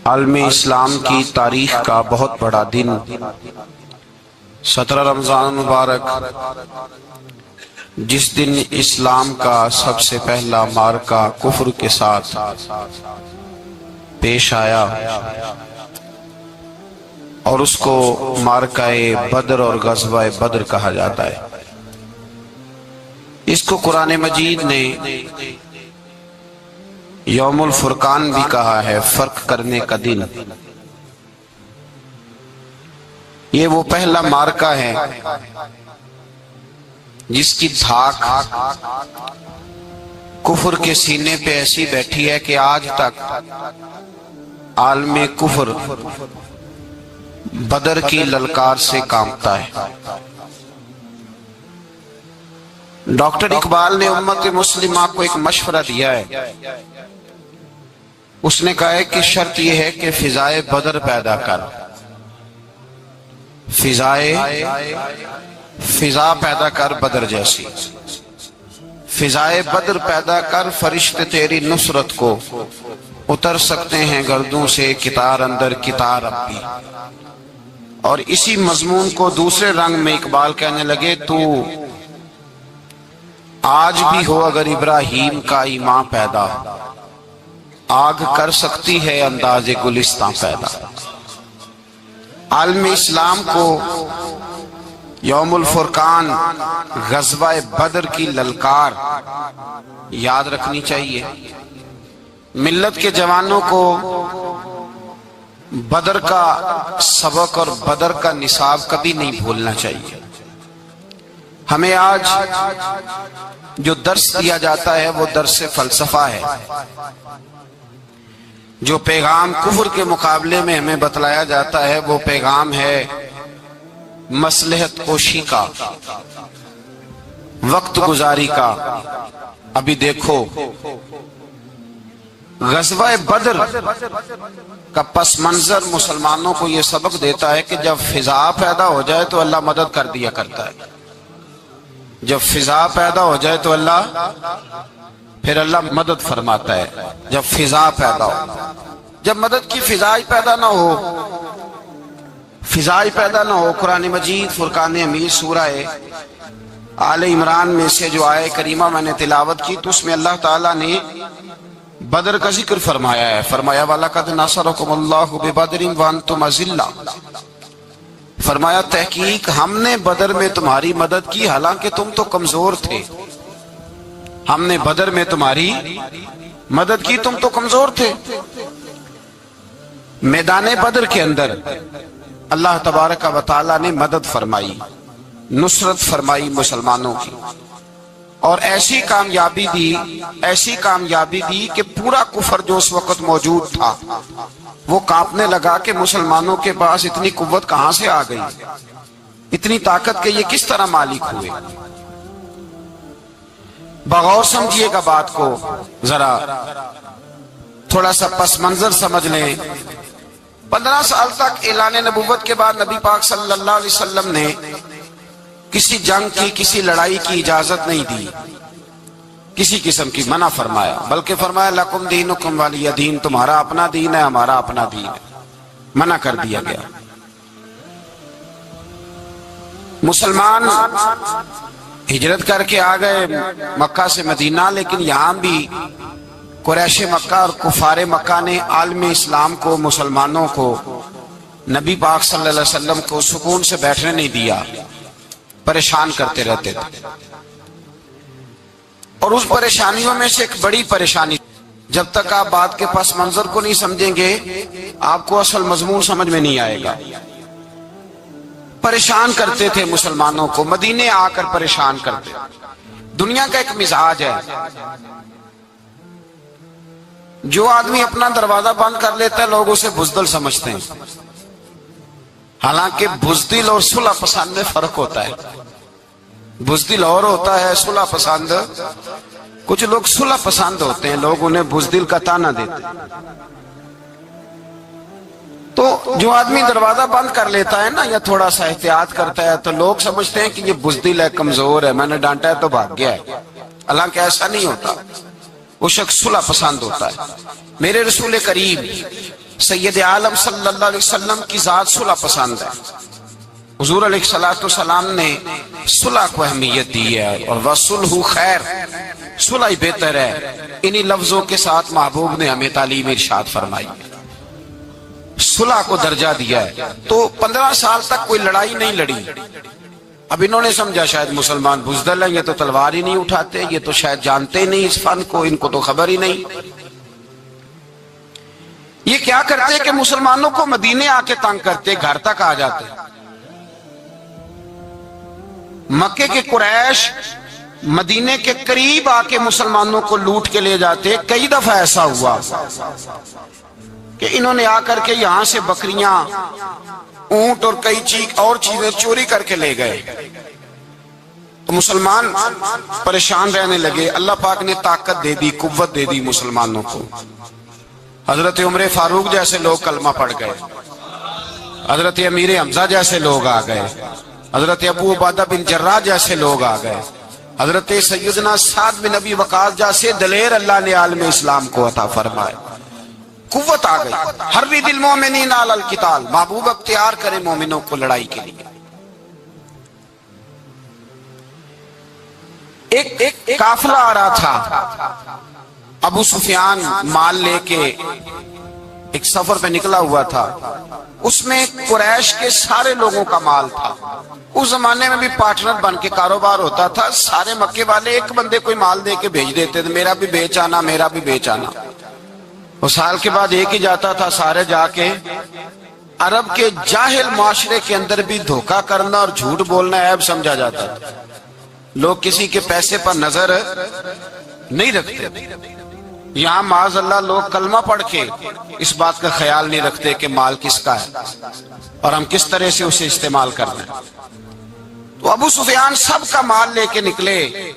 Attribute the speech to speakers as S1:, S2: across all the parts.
S1: عالم اسلام کی تاریخ کا بہت بڑا دن 17 رمضان مبارک، جس دن اسلام کا سب سے پہلا معرکہ کفر کے ساتھ پیش آیا اور اس کو معرکہ بدر اور غزوہ بدر کہا جاتا ہے۔ اس کو قرآن مجید نے یوم الفرقان بھی کہا ہے، فرق کرنے کا دن۔ یہ وہ پہلا معرکہ ہے جس کی دھاک کفر کے سینے پہ ایسی بیٹھی ہے کہ آج تک عالم کفر بدر کی للکار سے کانپتا ہے۔ ڈاکٹر اقبال نے امت مسلمہ کو ایک مشورہ دیا ہے۔ اس نے کہا ہے کہ شرط یہ ہے کہ فضائے بدر پیدا کر، فضا پیدا کر بدر جیسی، فضائے بدر پیدا کر، فرشتے تیری نصرت کو اتر سکتے ہیں گردوں سے کتار اندر کتار اب بھی۔ اور اسی مضمون کو دوسرے رنگ میں اقبال کہنے لگے، تو آج بھی ہو اگر ابراہیم کا ایمان پیدا، آگ کر سکتی ہے انداز گلستاں پیدا۔ عالم اسلام کو یوم الفرقان، غزوہ بدر کی للکار یاد رکھنی چاہیے۔ ملت کے جوانوں کو بدر کا سبق اور بدر کا نصاب کبھی نہیں بھولنا چاہیے۔ ہمیں آج جو درس دیا جاتا ہے وہ درس فلسفہ ہے۔ جو پیغام کفر کے مقابلے میں ہمیں بتلایا جاتا ہے وہ پیغام ہے مصلحت کوشی کا، وقت گزاری کا۔ ابھی دیکھو غزوہ بدر کا پس منظر مسلمانوں کو یہ سبق دیتا ہے کہ جب فضا پیدا ہو جائے تو اللہ مدد کر دیا کرتا ہے۔ جب فضا پیدا ہو جائے تو اللہ مدد فرماتا ہے۔ جب فضا پیدا ہو، جب مدد کی فضا ہی پیدا نہ ہو، قرآن مجید فرقان حمید سورہ آل عمران میں سے جو آیہ کریمہ میں نے تلاوت کی تو اس میں اللہ تعالیٰ نے بدر کا ذکر فرمایا ہے۔ فرمایا وَلَقَدْ نَصَرَكُمُ اللَّهُ بِبَدْرٍ وَأَنْتُمْ أَذِلَّةٌ، فرمایا تحقیق ہم نے بدر میں تمہاری مدد کی حالانکہ تم تو کمزور تھے۔ ہم نے بدر میں تمہاری مدد کی، تم تو کمزور تھے۔ میدان بدر کے اندر اللہ تبارک و تعالی نے مدد فرمائی، نصرت فرمائی مسلمانوں کی، اور ایسی کامیابی دی کہ پورا کفر جو اس وقت موجود تھا وہ کانپنے لگا کہ مسلمانوں کے پاس اتنی قوت کہاں سے آ گئی، اتنی طاقت کہ یہ کس طرح مالک ہوئے۔ بغور سمجھیے گا بات کو، ذرا تھوڑا سا پس منظر سمجھ لیں۔ 15 سال تک اعلان نبوت کے بعد نبی پاک صلی اللہ علیہ وسلم نے کسی جنگ کی، کسی لڑائی کی اجازت نہیں دی، کسی قسم کی منع فرمایا، بلکہ فرمایا لکم دینکم ولی دین، تمہارا اپنا دین ہے ہمارا اپنا دین ہے، منع کر دیا گیا۔ مسلمان ہجرت کر کے آ گئے مکہ سے مدینہ، لیکن یہاں بھی قریش مکہ اور کفار مکہ نے عالم اسلام کو، مسلمانوں کو، نبی پاک صلی اللہ علیہ وسلم کو سکون سے بیٹھنے نہیں دیا، پریشان کرتے رہتے تھے۔ اور اس پریشانیوں میں سے ایک بڑی پریشانی، جب تک آپ بات کے پس منظر کو نہیں سمجھیں گے آپ کو اصل مضمون سمجھ میں نہیں آئے گا۔ پریشان کرتے تھے مسلمانوں کو، مدینے آ کر پریشان کرتے۔ دنیا کا ایک مزاج ہے، جو آدمی اپنا دروازہ بند کر لیتا ہے لوگ اسے بزدل سمجھتے ہیں، حالانکہ بزدل اور صلح پسند میں فرق ہوتا ہے۔ بزدل اور ہوتا ہے، صلح پسند، کچھ لوگ صلح پسند ہوتے ہیں، لوگ انہیں بزدل کا طعنہ دیتے ہیں۔ تو جو آدمی دروازہ بند کر لیتا ہے نا، یا تھوڑا سا احتیاط کرتا ہے، تو لوگ سمجھتے ہیں کہ یہ بزدل ہے، کمزور ہے، میں نے ڈانٹا ہے تو بھاگ گیا ہے، حالانکہ ایسا نہیں ہوتا۔ وہ شخص صلح پسند ہوتا ہے۔ میرے رسول کریم سید عالم صلی اللہ علیہ وسلم کی ذات صلح پسند ہے. حضور علیہ الصلوۃ والسلام نے صلح کو اہمیت دی ہے اور وصلح خیر، صلح ہی بہتر ہے. انہی لفظوں کے ساتھ محبوب نے ہمیں تعلیم ارشاد فرمائی، صلح کو درجہ دیا ہے. تو 15 سال تک کوئی لڑائی نہیں لڑی. اب انہوں نے سمجھا شاید مسلمان بزدل ہیں، یہ تو تلوار ہی نہیں اٹھاتے، یہ تو شاید جانتے ہی نہیں اس فن کو، ان کو تو خبر ہی نہیں. یہ کیا کرتے کہ مسلمانوں کو مدینے آ کے تنگ کرتے، گھر تک آ جاتے. مکے کے قریش مدینے کے قریب آ کے مسلمانوں کو لوٹ کے لے جاتے. کئی دفعہ ایسا ہوا کہ انہوں نے آ کر کے یہاں سے بکریاں، اونٹ اور کئی اور چیزیں چوری کر کے لے گئے. تو مسلمان پریشان رہنے لگے. اللہ پاک نے طاقت دے دی، قوت دے دی مسلمانوں کو. حضرت عمر فاروق جیسے لوگ کلمہ پڑھ گئے، حضرت امیر حمزہ جیسے لوگ آ گئے، حضرت ابو عبیدہ بن جراح جیسے لوگ آ گئے، حضرت سیدنا سعد بن ابی وقاص جیسے دلیر اللہ نے عالم اسلام کو عطا فرمائے. قوت آ گئی. حرِّض المؤمنین علی القتال، محبوب اختیار کرے مومنوں کو لڑائی کے لیے. ایک قافلہ آ رہا تھا. ابو سفیان مال لے کے ایک سفر پہ نکلا ہوا تھا. اس میں قریش کے سارے لوگوں کا مال تھا. اس زمانے میں بھی پارٹنر بن کے کاروبار ہوتا تھا. سارے مکے والے ایک بندے کوئی مال دے کے بھیج دیتے تھے، میرا بھی بیچ آنا، میرا بھی بیچ آنا. اور سال کے بعد ایک ہی جاتا تھا. سارے جا کے عرب کے جاہل معاشرے کے اندر بھی دھوکہ کرنا اور جھوٹ بولنا عیب سمجھا جاتا تھا. لوگ کسی کے پیسے پر نظر نہیں رکھتے. یہاں معاذ اللہ لوگ کلمہ پڑھ کے اس بات کا خیال نہیں رکھتے کہ مال کس کا ہے اور ہم کس طرح سے اسے استعمال کرنا ہے. تو ابو سفیان سب کا مال لے کے نکلے.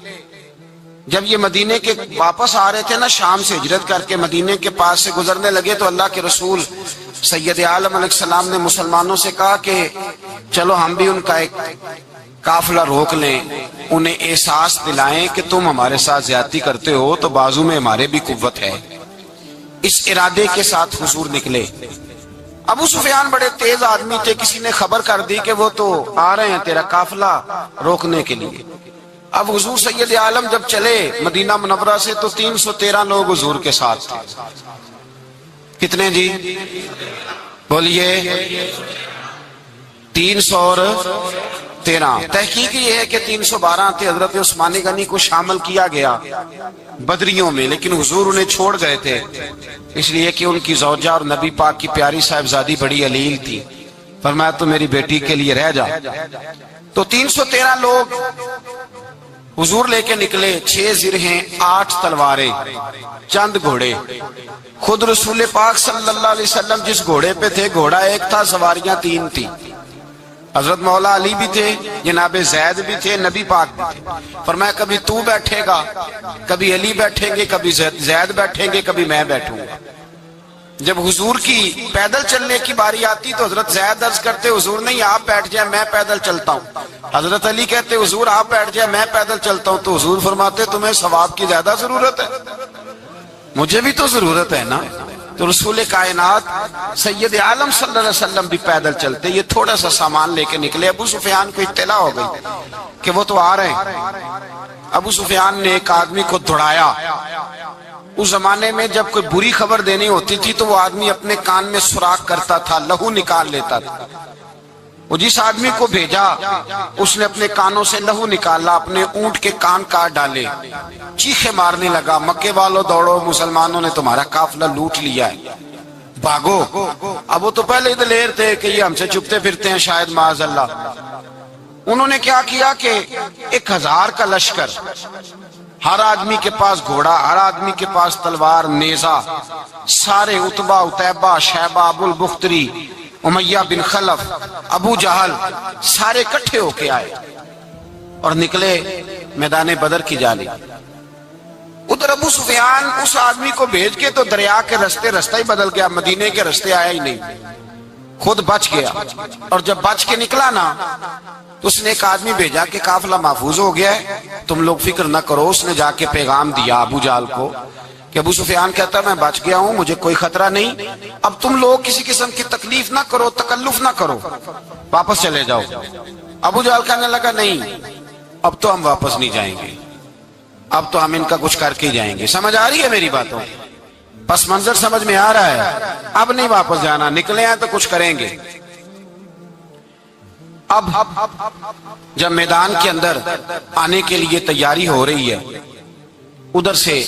S1: جب یہ مدینے کے واپس آ رہے تھے نا، شام سے ہجرت کر کے مدینے کے پاس سے گزرنے لگے، تو اللہ کے رسول سید عالم علیہ السلام نے مسلمانوں سے کہا کہ چلو ہم بھی ان کا ایک قافلہ روک لیں، انہیں احساس دلائیں کہ تم ہمارے ساتھ زیادتی کرتے ہو تو بازو میں ہمارے بھی قوت ہے. اس ارادے کے ساتھ حضور نکلے. ابو سفیان بڑے تیز آدمی تھے. کسی نے خبر کر دی کہ وہ تو آ رہے ہیں تیرا قافلہ روکنے کے لیے. اب حضور سید عالم جب چلے مدینہ منورہ سے تو 313 لوگ حضور کے ساتھ تھے. کتنے جی؟ بولیے. 313. تحقیق یہ ہے کہ 312 تھے. حضرت عثمان غنی کو شامل کیا گیا بدریوں میں، لیکن حضور انہیں چھوڑ گئے تھے اس لیے کہ ان کی زوجہ اور نبی پاک کی پیاری صاحبزادی بڑی علیل تھی. فرمایا تو میری بیٹی کے لیے رہ جا. تو 313 لوگ حضور لے کے نکلے. 6 زرہیں، 8 تلواریں، چند گھوڑے. خود رسول پاک صلی اللہ علیہ وسلم جس گھوڑے پہ تھے، گھوڑا ایک تھا، سواریاں 3 تھی. حضرت مولا علی بھی تھے، جناب زید بھی تھے، نبی پاک بھی تھے. فرمایا کبھی تو بیٹھے گا، کبھی علی بیٹھیں گے، کبھی زید بیٹھیں گے، کبھی میں بیٹھوں گا. جب حضور کی پیدل چلنے کی باری آتی تو حضرت زید عرض کرتے حضور نہیں آپ بیٹھ جائیں میں پیدل چلتا ہوں. حضرت علی کہتے حضور آپ بیٹھ جائیں میں پیدل چلتا ہوں. تو حضور فرماتے تمہیں ثواب کی زیادہ ضرورت ہے، مجھے بھی تو ضرورت ہے نا. تو رسول کائنات سید عالم صلی اللہ علیہ وسلم بھی پیدل چلتے. یہ تھوڑا سا سامان لے کے نکلے. ابو سفیان کو اطلاع ہو گئی کہ وہ تو آ رہے ہیں. ابو سفیان نے ایک آدمی کو دوڑایا. اس زمانے میں جب کوئی بری خبر دینی ہوتی تھی تو وہ آدمی اپنے کان میں سوراخ کرتا تھا، لہو نکال لیتا تھا. وہ جس آدمی کو بھیجا اس نے اپنے کانوں سے لہو نکالا، اپنے اونٹ کے کان کاٹ ڈالے، چیخے مارنے لگا مکے والوں دوڑو، مسلمانوں نے تمہارا قافلہ لوٹ لیا ہے، بھاگو. اب وہ تو پہلے ہی دلیر تھے کہ یہ ہم سے چھپتے پھرتے ہیں شاید معاذ اللہ. انہوں نے کیا کیا کہ 1000 کا لشکر، ہر آدمی کے پاس گھوڑا، ہر آدمی کے پاس تلوار، نیزہ، سارے عتبہ، عتیبہ، شیبہ، ابو البختری، امیہ بن خلف، ابو جہل، سارے اکٹھے ہو کے آئے اور نکلے میدان بدر کی جانب. ادھر ابو سفیان اس آدمی کو بھیج کے تو دریا کے رستہ ہی بدل گیا، مدینے کے رستے آیا ہی نہیں، خود بچ گیا. اور جب بچ کے نکلا نا تو اس نے ایک آدمی بھیجا کہ قافلہ محفوظ ہو گیا ہے، تم لوگ فکر نہ کرو. اس نے جا کے پیغام دیا ابو جہل کو کہ ابو سفیان کہتا میں بچ گیا ہوں، مجھے کوئی خطرہ نہیں، اب تم لوگ کسی قسم کی تکلیف نہ کرو، تکلف نہ کرو، واپس چلے جاؤ۔ ابو جہل کہنے لگا نہیں، اب تو ہم واپس نہیں جائیں گے، اب تو ہم ان کا کچھ کر کے جائیں گے۔ سمجھ آ رہی ہے میری باتوں؟ پس منظر سمجھ میں آ رہا ہے، اب نہیں واپس جانا، نکلے ہیں تو کچھ کریں گے۔ اب جب میدان کے اندر آنے کے لیے تیاری ہو رہی ہے، ادھر سے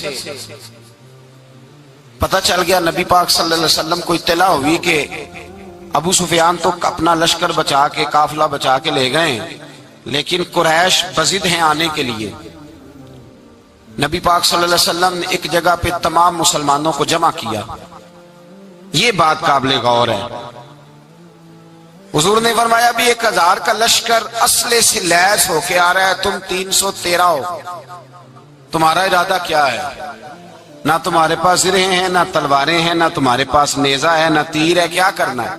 S1: پتہ چل گیا، نبی پاک صلی اللہ علیہ وسلم کو اطلاع ہوئی کہ ابو سفیان تو اپنا لشکر بچا کے، قافلہ بچا کے لے گئے، لیکن قریش بضد ہیں آنے کے لیے۔ نبی پاک صلی اللہ علیہ وسلم نے ایک جگہ پہ تمام مسلمانوں کو جمع کیا۔ یہ بات قابل غور ہے۔ حضور نے فرمایا بھی 1000 کا لشکر اسلحے سے لیس ہو کے آ رہا ہے، تم 313 ہو، تمہارا ارادہ کیا ہے؟ نہ تمہارے پاس زرہیں ہیں، نہ تلواریں ہیں، نہ تمہارے پاس نیزہ ہے، نہ تیر ہے، کیا کرنا ہے؟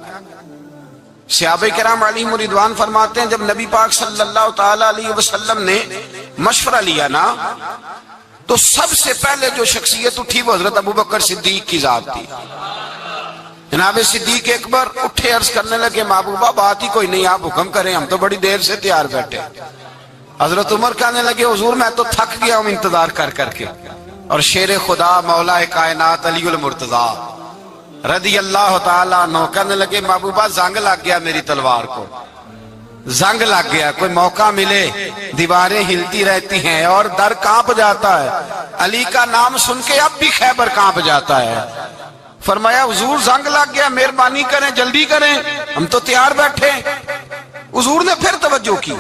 S1: صحابہ کرام علیہم رضوان فرماتے ہیں جب نبی پاک صلی اللہ تعالی علیہ وسلم نے مشورہ لیا نا، تو سب سے پہلے جو شخصیت اٹھی وہ حضرت ابوبکر صدیق کی ذات تھی۔ جناب صدیق اکبر اٹھے، عرض کرنے لگے محبوبہ بات ہی کوئی نہیں، آپ حکم کریں، ہم تو بڑی دیر سے تیار بیٹھے۔ حضرت عمر کہنے لگے حضور میں تو تھک گیا ہوں انتظار کر کر کے۔ اور شیر خدا مولا کائنات علی المرتضیٰ رضی اللہ تعالیٰ عنہ کہنے لگے محبوبہ زنگ لگ گیا میری تلوار کو، زنگ لگ گیا، کوئی موقع ملے دیواریں ہلتی رہتی ہیں اور در کانپ جاتا ہے، علی کا نام سن کے اب بھی خیبر کانپ جاتا ہے۔ فرمایا حضور زنگ لگ گیا، مہربانی کریں جلدی کریں، ہم تو تیار بیٹھے۔ حضور نے پھر توجہ کی،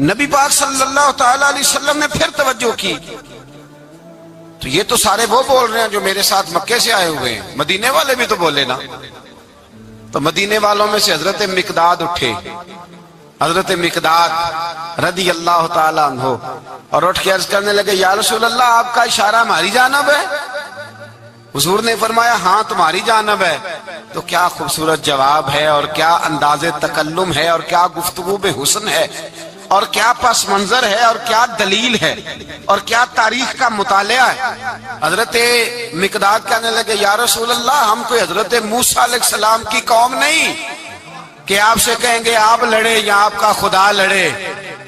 S1: نبی پاک صلی اللہ تعالی علیہ وسلم نے پھر توجہ کی، تو یہ تو سارے وہ بول رہے ہیں جو میرے ساتھ مکے سے آئے ہوئے ہیں، مدینے والے بھی تو بولے نا۔ تو مدینے والوں میں سے حضرت مقداد اٹھے، حضرت مقداد رضی اللہ تعالیٰ عنہ، اور اٹھ کے عرض کرنے لگے یا رسول اللہ آپ کا اشارہ ہماری جانب ہے؟ حضور نے فرمایا ہاں تمہاری جانب ہے۔ تو کیا خوبصورت جواب ہے، اور کیا انداز تکلم ہے، اور کیا گفتگو بے حسن ہے، اور کیا پس منظر ہے، اور کیا دلیل ہے، اور کیا تاریخ کا مطالعہ ہے۔ حضرت مقداد کہنے لگے یا رسول اللہ ہم کوئی حضرت موسیٰ علیہ السلام کی قوم نہیں کہ آپ سے کہیں گے آپ لڑے یا آپ کا خدا لڑے۔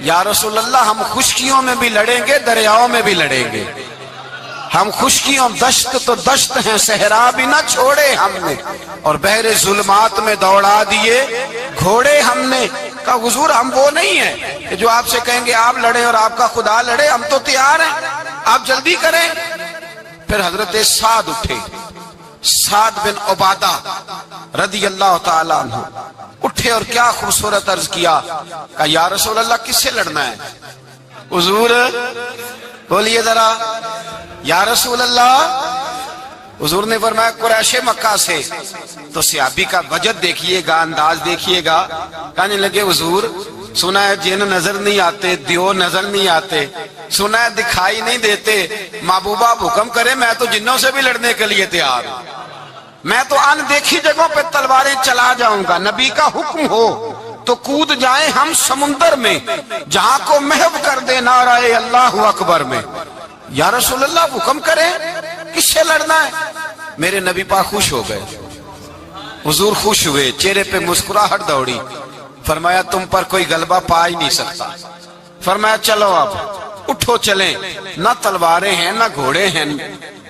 S1: یا رسول اللہ ہم خشکیوں میں بھی لڑیں گے، دریاؤں میں بھی لڑیں گے، ہم خشکیوں دشت تو دشت ہیں، صحرا بھی نہ چھوڑے ہم نے، اور بحر ظلمات میں دوڑا دیے گھوڑے ہم نے۔ کہا حضور ہم وہ نہیں ہیں کہ جو آپ سے کہیں گے آپ لڑیں اور آپ کا خدا لڑے، ہم تو تیار ہیں، آپ جلدی کریں۔ پھر حضرت سعد اٹھے، سعد بن عبادہ رضی اللہ تعالی عنہ اٹھے اور کیا خوبصورت عرض کیا، کہا یا رسول اللہ کس سے لڑنا ہے؟ حضور بولیے ذرا یا رسول اللہ۔ حضور نے فرمایا قریش مکہ سے۔ تو صحابی کا وجد دیکھیے گا، انداز دیکھیے گا، کہنے لگے حضور سنا ہے جن نظر نہیں آتے، دیو نظر نہیں آتے، سنا ہے دکھائی نہیں دیتے، محبوبہ آپ حکم کرے میں تو جنوں سے بھی لڑنے کے لیے تیار ہوں، میں تو ان دیکھی جگہوں پہ تلواریں چلا جاؤں گا، نبی کا حکم ہو تو کود جائیں ہم سمندر میں، جہاں کو محو کر دے نعرہ اللہ اکبر میں۔ یا رسول اللہ حکم کریں کس سے لڑنا ہے؟ میرے نبی پاک خوش ہو گئے، حضور خوش ہوئے، چہرے پہ مسکراہٹ دوڑی، فرمایا تم پر کوئی غلبہ پا ہی نہیں سکتا۔ فرمایا چلو اب اٹھو چلیں، نہ تلواریں ہیں، نہ گھوڑے ہیں،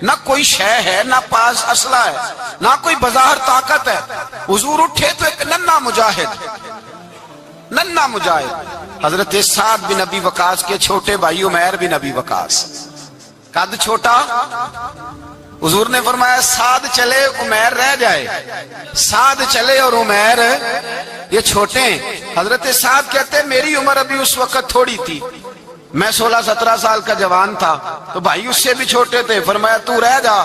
S1: نہ کوئی شے ہے، نہ پاس اسلحہ ہے، نہ کوئی بظاہر طاقت ہے۔ حضور اٹھے تو ایک ننھا مجاہد حضرت سعد بن ابی وقاص کے چھوٹے بھائی عمیر بن ابی وقاص، قد چھوٹا، حضور نے فرمایا سعد چلے عمیر رہ جائے، سعد چلے اور عمیر یہ چھوٹے ہیں۔ حضرت سعد کہتے ہیں میری عمر ابھی اس وقت تھوڑی تھی، میں 16-17 سال کا جوان تھا، تو بھائی اس سے بھی چھوٹے تھے، فرمایا تو رہ جا۔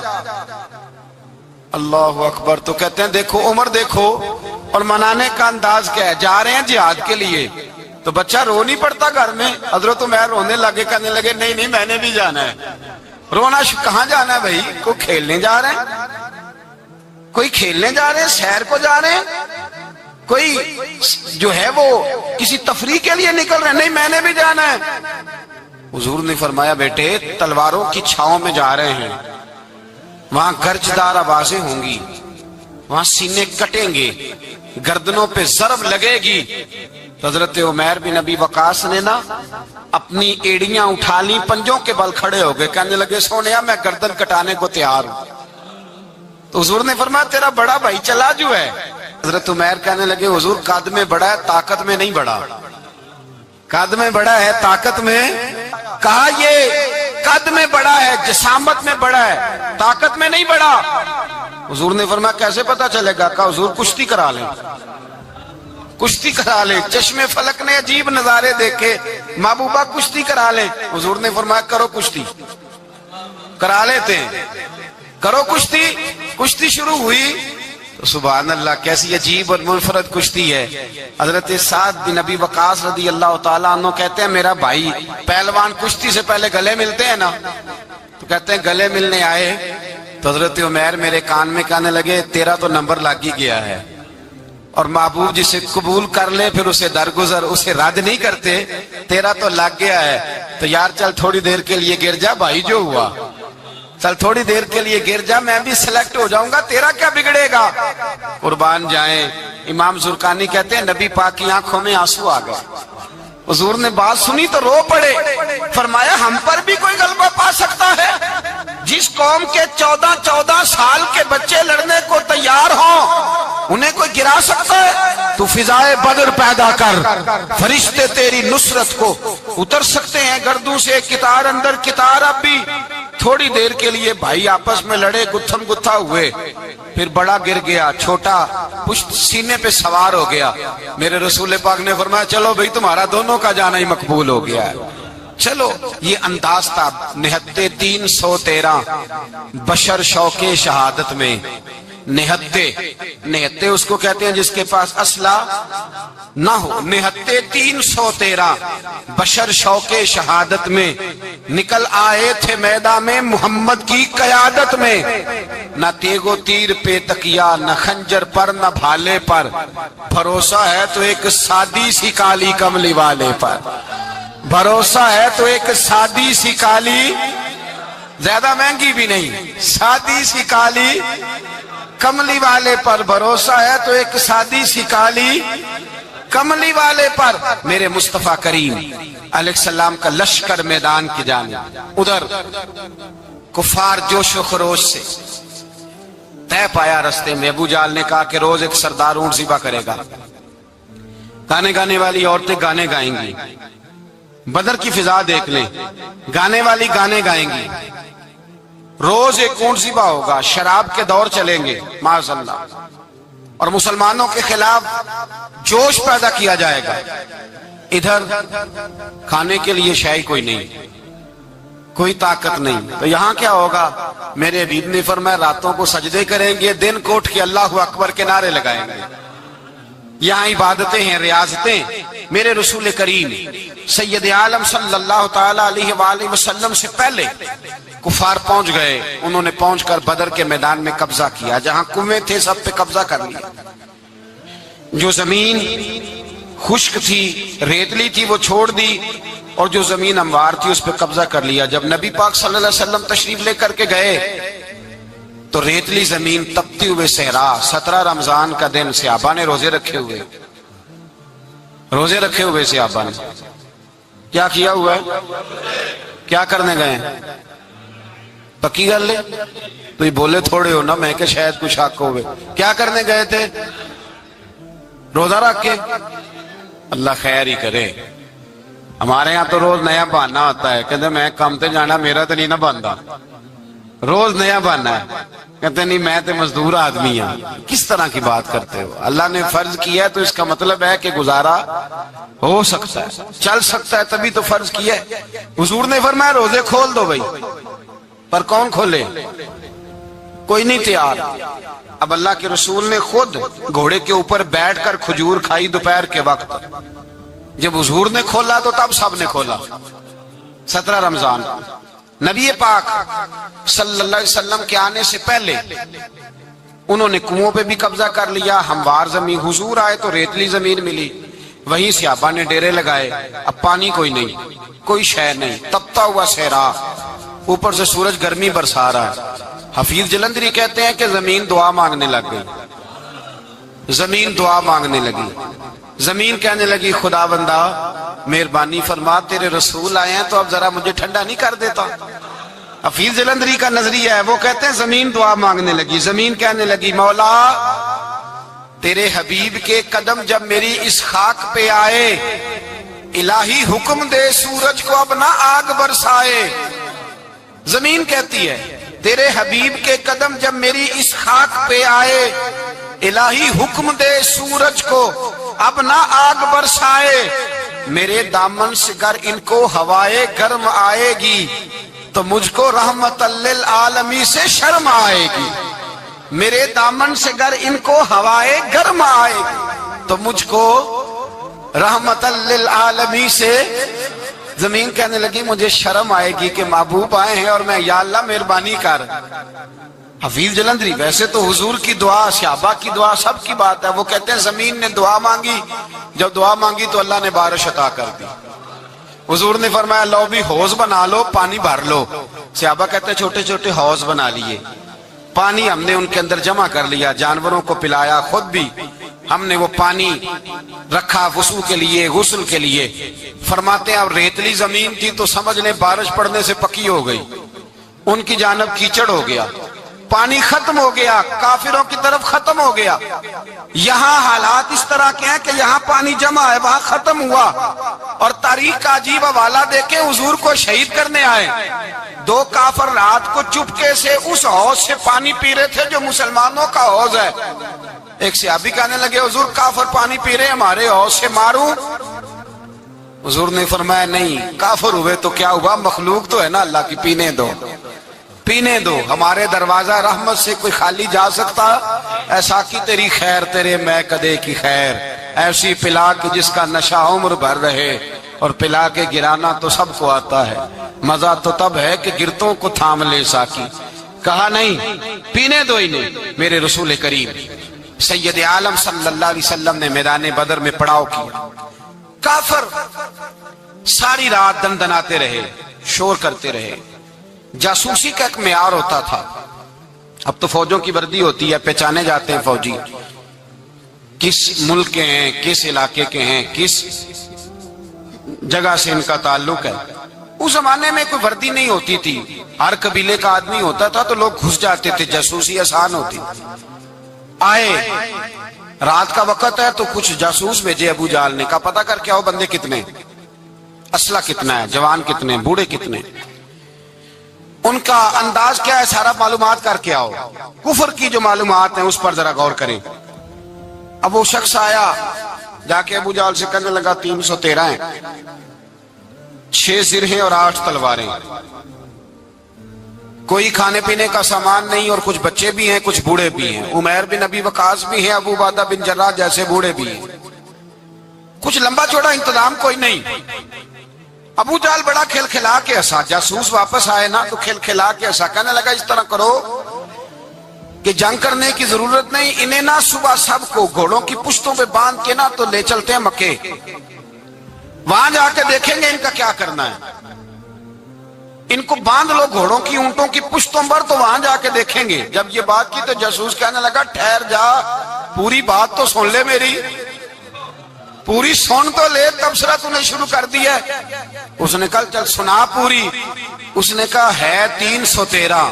S1: اللہ اکبر۔ تو کہتے ہیں دیکھو عمر دیکھو، اور منانے کا انداز کیا ہے، جا رہے ہیں جہاد کے لیے، تو بچہ رو نہیں پڑتا گھر میں۔ حضرت عمیر رونے لگے، کہنے لگے نہیں نہیں میں نے بھی جانا ہے۔ رونا کہاں جانا ہے بھائی؟ کوئی کھیلنے جا رہے ہیں، کوئی کھیلنے جا رہے ہیں، سیر کو جا رہے ہیں، کوئی جو ہے وہ کسی تفریح کے لیے نکل رہے ہیں، نہیں میں نے بھی جانا ہے۔ حضور نے فرمایا بیٹے تلواروں کی چھاؤں میں جا رہے ہیں، وہاں گرجدار آوازیں ہوں گی، وہاں سینے کٹیں گے، گردنوں پہ ضرب لگے گی۔ تو حضرت عمیر بن ابی وقاص نے نا اپنی ایڑیاں اٹھا لی، پنجوں کے بل کھڑے ہو گئے، کہنے لگے سونیا میں گردن کٹانے کو تیار ہوں۔ تو حضور نے فرمایا تیرا بڑا بھائی چلا جو ہے۔ حضرت عمیر کہنے لگے حضور قد میں بڑا ہے، طاقت میں نہیں بڑا۔ قد میں بڑا ہے، طاقت میں؟ کہا یہ قد میں بڑا ہے، جسامت میں بڑا ہے، طاقت میں نہیں بڑا۔ حضور نے فرمایا کیسے پتا چلے گا؟ کہا حضور کشتی کرا لیں، کشتی کرا لیں۔ چشم فلک نے عجیب نظارے دیکھے، محبوبہ کشتی کرا لیں۔ حضور نے فرمایا کرو کشتی، کرا لیتے ہیں، کرو کشتی۔ کشتی شروع ہوئی تو سبحان اللہ کیسی عجیب اور منفرد کشتی ہے۔ حضرت سعد بن ابی وقاص رضی اللہ تعالیٰ عنہ کہتے ہیں میرا بھائی پہلوان کشتی سے پہلے گلے ملتے ہیں نا، تو کہتے ہیں گلے ملنے آئے تو حضرت عمیر میرے کان میں کہنے لگے تیرا تو نمبر لگ ہی گیا ہے، اور محبوب جسے قبول کر لے پھر اسے درگزر، اسے رد نہیں کرتے، تیرا تو لگ گیا ہے، تو یار چل تھوڑی دیر کے لیے گر جا بھائی جو ہوا، چل تھوڑی دیر کے لیے گر جا، میں بھی سلیکٹ ہو جاؤں گا، تیرا کیا بگڑے گا۔ قربان جائیں امام زرقانی کہتے ہیں نبی پاک کی آنکھوں میں آنسو آ گئے۔ حضور نے بات سنی تو رو پڑے، فرمایا ہم پر بھی کوئی غلبہ پا سکتا ہے؟ جس قوم کے 14 سال کے بچے لڑنے کو تیار ہوں انہیں کوئی گرا سکتا ہے؟ تو فضائے بدر پیدا کر، فرشتے تیری نصرت کو اتر سکتے ہیں گردوں سے، کتار اندر کتار۔ اب بھی تھوڑی دیر کے لیے بھائی آپس میں لڑے، گتھم گتھا ہوئے، پھر بڑا گر گیا، چھوٹا پشت سینے پہ سوار ہو گیا۔ میرے رسول پاک نے فرمایا چلو بھائی تمہارا دونوں کا جانا ہی مقبول ہو گیا ہے، چلو۔ یہ انداز تھا نہتے 313 بشر شوق شہادت میں۔ نہتے اس کو کہتے ہیں جس کے پاس اسلحہ نہ ہو۔ نہتے 313 بشر شوق شہادت میں نکل آئے تھے میدان میں محمد کی قیادت میں۔ نہ تیگ و تیر پہ تکیا، نہ خنجر پر نہ بھالے پر، بھروسہ ہے تو ایک سادی سی کالی کملی والے پر۔ بھروسہ ہے تو ایک سادی سی کالی، زیادہ مہنگی بھی نہیں، سادی سی کالی کملی والے پر۔ بھروسہ ہے تو ایک سادی سی کالی کملی والے پر۔ میرے مصطفیٰ کریم علیہ السلام کا لشکر میدان کی جانب، ادھر کفار جوش و خروش سے طے پایا رستے میں۔ ابو جہل نے کہا کہ روز ایک سردار اونٹ ذبح کرے گا، گانے گانے والی عورتیں گانے گائیں گی، بدر کی فضا دیکھ لیں، گانے والی گانے گائیں گی، روز ایک اونٹ ذبح ہوگا، شراب کے دور چلیں گے معاذ اللہ، اور مسلمانوں کے خلاف جوش پیدا کیا جائے گا۔ ادھر کھانے کے لیے شے کوئی نہیں، کوئی طاقت نہیں، تو یہاں کیا ہوگا؟ میرے حبیب نے فرمایا راتوں کو سجدے کریں گے، دن کو اٹھ کے اللہ اکبر کے نعرے لگائیں گے۔ یہاں عبادتیں ہیں، ریاضتیں۔ میرے رسول کریم سید عالم صلی اللہ تعالی علیہ وآلہ وسلم سے پہلے کفار پہنچ گئے، انہوں نے پہنچ کر بدر کے میدان میں قبضہ کیا، جہاں کنویں تھے سب پہ قبضہ کر لیا، جو زمین خشک تھی ریتلی تھی وہ چھوڑ دی، اور جو زمین ہموار تھی اس پہ قبضہ کر لیا۔ جب نبی پاک صلی اللہ علیہ وسلم تشریف لے کر کے گئے تو ریتلی زمین، تپتی ہوئے صحرا، 17 رمضان کا دن، صحابہ نے روزے رکھے ہوئے، روزے رکھے ہوئے صحابہ نے کیا کیا ہوا ہے؟ کیا کرنے گئے؟ پکی گل لے تو یہ بولے تھوڑے ہو نا، میں کہ شاید کچھ حق ہوئے۔ کیا کرنے گئے تھے؟ روزہ رکھ کے۔ اللہ خیر ہی کرے، ہمارے یہاں تو روز نیا بہانہ ہوتا ہے، کہتے میں کام تے جانا، میرا تو نہیں نہ بنتا، روز نیا بہانہ ہے، کہتے نہیں میں تو مزدور آدمی ہوں۔ کس طرح کی بات کرتے ہو؟ اللہ نے فرض کیا ہے تو اس کا مطلب ہے کہ گزارا ہو سکتا ہے، چل سکتا ہے، تبھی تو فرض کیا ہے۔ حضور نے فرمایا روزے کھول دو بھائی، پر کون کھولے؟ کوئی نہیں تیار۔ اب اللہ کے رسول نے خود گھوڑے کے اوپر بیٹھ کر کھجور کھائی دوپہر کے وقت۔ جب حضور نے کھولا تو تب سب نے کھولا۔ 17 رمضان نبی پاک صلی اللہ علیہ وسلم کے آنے سے پہلے انہوں نے کنووں پہ بھی قبضہ کر لیا، ہموار زمین۔ حضور آئے تو ریتلی زمین ملی، وہیں صحابہ نے ڈیرے لگائے۔ اب پانی کوئی نہیں، کوئی شے نہیں، تپتا ہوا صحرا، اوپر سے سورج گرمی برسا رہا ہے۔ حفیظ جلندری کہتے ہیں کہ زمین دعا مانگنے لگ گئی، زمین دعا مانگنے لگی، زمین کہنے لگی خدا بندہ مہربانی فرما، تیرے رسول آئے ہیں تو اب ذرا مجھے ٹھنڈا نہیں کر دیتا۔ حفیظ جلندری کا نظریہ ہے، وہ کہتے ہیں زمین دعا مانگنے لگی، زمین کہنے لگی مولا تیرے حبیب کے قدم جب میری اس خاک پہ آئے، الہی حکم دے سورج کو اب نہ آگ برسائے۔ زمین کہتی ہے تیرے حبیب کے قدم جب میری اس خاک پہ آئے، الہی حکم دے سورج کو اب نہ آگ برسائے، میرے دامن سے گر ان کو ہوائے گرم آئے گی تو مجھ کو رحمت للعالمین سے شرم آئے گی، میرے دامن سے گر ان کو ہوائے گرم آئے گی تو مجھ کو رحمت للعالمین سے۔ زمین کہنے لگی مجھے شرم آئے گی کہ محبوب آئے ہیں اور میں یا اللہ مہربانی کر۔ حفیظ جلندری ویسے تو حضور کی دعا، صحابہ کی دعا سب کی بات ہے، وہ کہتے ہیں زمین نے دعا مانگی، جب دعا مانگی تو اللہ نے بارش عطا کر دی۔ حضور نے فرمایا لو بھی حوض بنا لو، پانی بھر لو۔ صحابہ کہتے ہیں چھوٹے چھوٹے حوض بنا لیے، پانی ہم نے ان کے اندر جمع کر لیا، جانوروں کو پلایا، خود بھی ہم نے وہ پانی رکھا وضو کے لیے، غسل کے لیے۔ فرماتے ہیں اب ریتلی زمین تھی تو سمجھ لیں بارش پڑنے سے پکی ہو گئی، ان کی جانب کیچڑ ہو گیا، پانی ختم ہو گیا، کافروں کی طرف ختم ہو گیا۔ یہاں حالات اس طرح کے ہیں کہ یہاں پانی جمع ہے، وہاں ختم ہوا، اور تاریخ کا عجیب حوالہ دیکھیں، حضور کو شہید کرنے آئے، دو کافر رات کو چپکے سے اس حوض سے پانی پی رہے تھے جو مسلمانوں کا حوض ہے۔ ایک صحابی کہنے لگے حضور کافر پانی پی رہے ہمارے حوض سے، ماروں؟ حضور نے فرمایا نہیں، کافر ہوئے تو کیا ہوا، مخلوق تو ہے نا اللہ کی، پینے دو پینے دو، ہمارے دروازہ رحمت سے کوئی خالی جا سکتا؟ ایسا کی تیری خیر تیرے میں کدے کی خیر، ایسی پلا کہ جس کا نشہ عمر بھر رہے، اور پلا کے گرانا تو سب کو آتا ہے، مزہ تو تب ہے کہ گرتوں کو تھام لے ساکی۔ کہا نہیں، پینے دو انہیں۔ میرے رسول کریم سید عالم صلی اللہ علیہ وسلم نے میدان بدر میں پڑاؤ کیا، کافر ساری رات دندناتے رہے، شور کرتے رہے۔ جاسوسی کا ایک معیار ہوتا تھا، اب تو فوجوں کی وردی ہوتی ہے، پہچانے جاتے ہیں فوجی کس ملک کے ہیں، کس علاقے کے ہیں، کس جگہ سے ان کا تعلق ہے۔ اس زمانے میں کوئی وردی نہیں ہوتی تھی، ہر قبیلے کا آدمی ہوتا تھا تو لوگ گھس جاتے تھے، جاسوسی آسان ہوتی۔ آئے رات کا وقت ہے تو کچھ جاسوس بھیجے ابو جہل نے، کہا پتہ کر کے آؤ بندے کتنے، اسلحہ کتنا ہے، جوان کتنے، بوڑھے کتنے، ان کا انداز کیا ہے، سارا معلومات کر کے آؤ۔ کفر کی جو معلومات ہیں اس پر ذرا غور کریں۔ اب وہ شخص آیا، جا کے ابو جہل سے کہنے لگا 313 ہیں، 6 سر ہیں اور 8 تلواریں، کوئی کھانے پینے کا سامان نہیں، اور کچھ بچے بھی ہیں، کچھ بوڑھے بھی ہیں، عمیر بن ابی وقاص بھی ہیں، ابو عبیدہ بن جراح جیسے بوڑھے بھی ہیں، کچھ لمبا چوڑا انتظام کوئی نہیں۔ ابو جہل بڑا کھل کھلا کے ہنسا، جاسوس واپس آئے نا تو کھل کھلا کے ہنسا، کہنے لگا اس طرح کرو کہ جنگ کرنے کی ضرورت نہیں، انہیں نا صبح سب کو گھوڑوں کی پشتوں پہ باندھ کے نا تو لے چلتے ہیں مکے، وہاں جا کے دیکھیں گے ان کا کیا کرنا ہے، ان کو باندھ لو گھوڑوں کی اونٹوں کی پشتوں پر، تو وہاں جا کے دیکھیں گے۔ جب یہ بات کی تو جاسوس کہنے لگا ٹھہر جا، پوری بات تو سن لے، میری پوری سن تو لے، تبصرہ تو نے شروع کر دیا ہے۔ اس نے کہا چل سنا پوری۔ اس نے کہا ہے 313